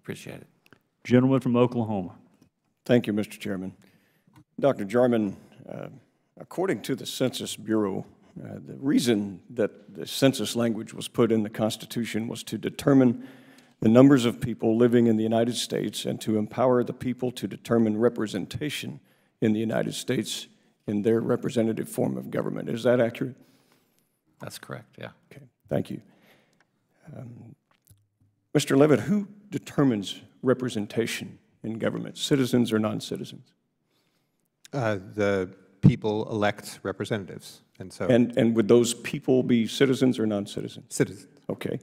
Appreciate it. Gentleman from Oklahoma. Thank you, Mr. Chairman. Dr. Jarman, according to the Census Bureau, the reason that the census language was put in the Constitution was to determine the numbers of people living in the United States and to empower the people to determine representation in the United States in their representative form of government. Is that accurate? That's correct, yeah. Okay, thank you. Mr. Levitt, who determines representation in government, citizens or non-citizens? The people elect representatives, and so... And would those people be citizens or non-citizens? Citizens. Okay.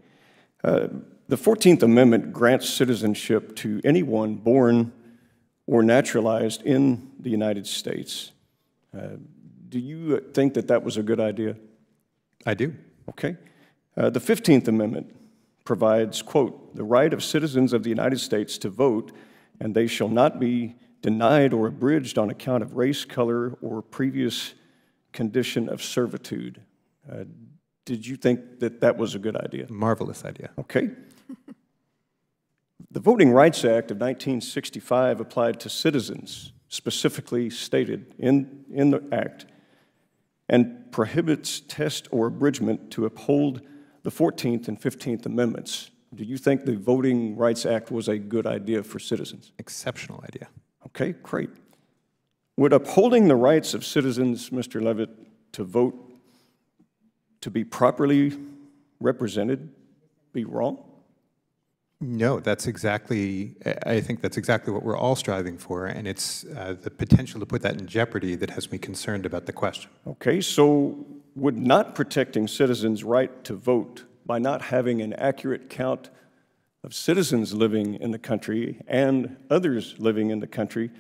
The 14th Amendment grants citizenship to anyone born or naturalized in the United States. Do you think that that was a good idea? I do. Okay. The 15th Amendment provides, quote, the right of citizens of the United States to vote, and they shall not be denied or abridged on account of race, color, or previous condition of servitude. Did you think that that was a good idea? Marvelous idea. Okay. The Voting Rights Act of 1965 applied to citizens, specifically stated in the act, and prohibits test or abridgment to uphold the 14th and 15th Amendments. Do you think the Voting Rights Act was a good idea for citizens? Exceptional idea. Okay, great. Would upholding the rights of citizens, Mr. Levitt, to vote, to be properly represented, be wrong? No, that's exactly, I think that's exactly what we're all striving for, and it's the potential to put that in jeopardy that has me concerned about the question. Okay, so would not protecting citizens' right to vote by not having an accurate count of citizens living in the country and others living in the country,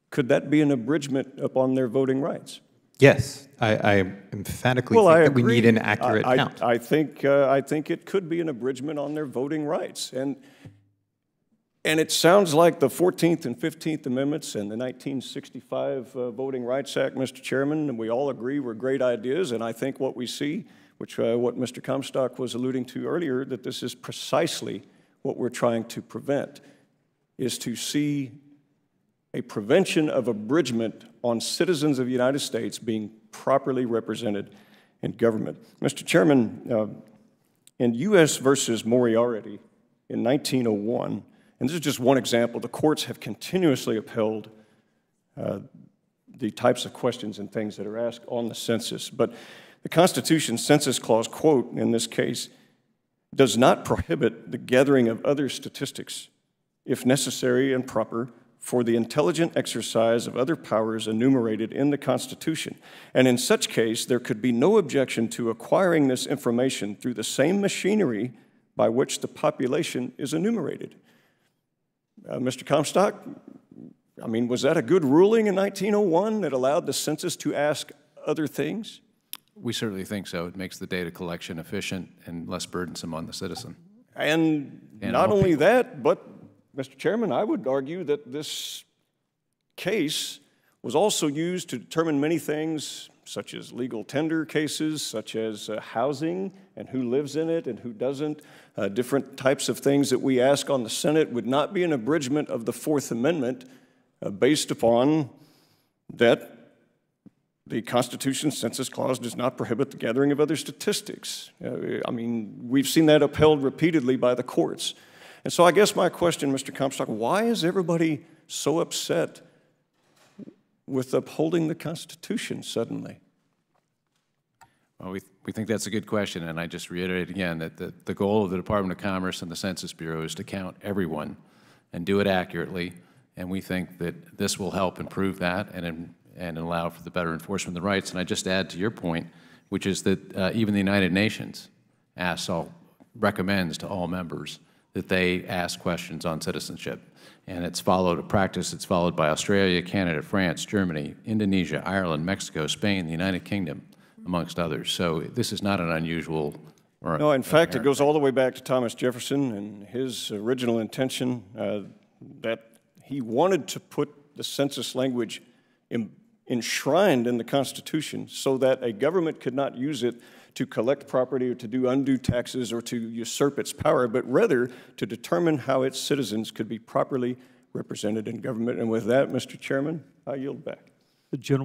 could that be an abridgment upon their voting rights? Yes, I emphatically think that we need an accurate count. I think it could be an abridgment on their voting rights. And it sounds like the 14th and 15th Amendments and the 1965 Voting Rights Act, Mr. Chairman, and we all agree were great ideas, and I think what we see, which what Mr. Comstock was alluding to earlier, that this is precisely what we're trying to prevent, is to see a prevention of abridgment on citizens of the United States being properly represented in government. Mr. Chairman, in U.S. versus Moriarty in 1901, and this is just one example, the courts have continuously upheld the types of questions and things that are asked on the census. But the Constitution's Census Clause, quote, in this case, does not prohibit the gathering of other statistics, if necessary and proper, for the intelligent exercise of other powers enumerated in the Constitution. And in such case, there could be no objection to acquiring this information through the same machinery by which the population is enumerated. Mr. Comstock, I mean, was that a good ruling in 1901 that allowed the census to ask other things? We certainly think so. It makes the data collection efficient and less burdensome on the citizen. And not only that, but Mr. Chairman, I would argue that this case was also used to determine many things, such as legal tender cases, such as housing and who lives in it and who doesn't. Different types of things that we ask on the Senate would not be an abridgment of the Fourth Amendment based upon that the Constitution's Census Clause does not prohibit the gathering of other statistics. I mean, we've seen that upheld repeatedly by the courts. And so I guess my question, Mr. Comstock, why is everybody so upset with upholding the Constitution suddenly? Well, we think that's a good question, and I just reiterate again that the goal of the Department of Commerce and the Census Bureau is to count everyone and do it accurately, and we think that this will help improve that and allow for the better enforcement of the rights. And I just add to your point, which is that even the United Nations recommends to all members that they ask questions on citizenship. And it's followed a practice that's followed by Australia, Canada, France, Germany, Indonesia, Ireland, Mexico, Spain, the United Kingdom, amongst others. So this is not an unusual or no, in fact, it goes all the way back to Thomas Jefferson and his original intention that he wanted to put the census language enshrined in the Constitution so that a government could not use it to collect property or to do undue taxes or to usurp its power, but rather to determine how its citizens could be properly represented in government. And with that, Mr. Chairman, I yield back. The gentleman